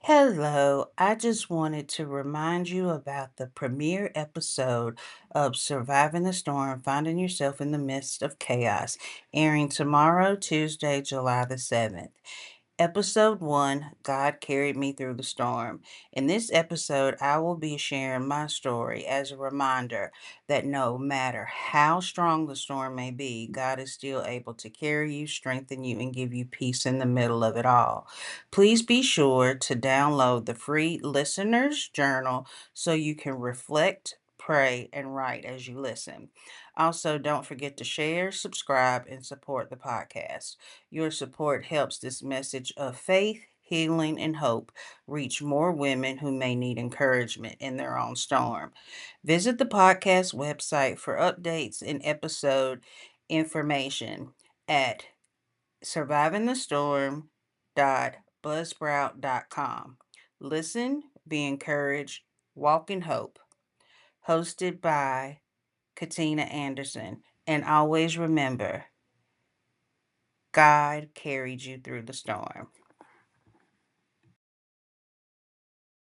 Hello, I just wanted to remind you about the premiere episode of Surviving the Storm, Finding Yourself in the Midst of Chaos, airing tomorrow, Tuesday, July the 7th. Episode 1, God Carried Me Through the Storm. In this episode, I will be sharing my story as a reminder that no matter how strong the storm may be, God is still able to carry you, strengthen you, and give you peace in the middle of it all. Please be sure to download the free Listener's Journal so you can reflect, pray, and write as you listen. Also, don't forget to share, subscribe, and support the podcast. Your support helps this message of faith, healing, and hope reach more women who may need encouragement in their own storm. Visit the podcast website for updates and episode information at survivingthestorm.buzzsprout.com. Listen, be encouraged, walk in hope. Hosted by Katina Anderson. And always remember, God carried you through the storm.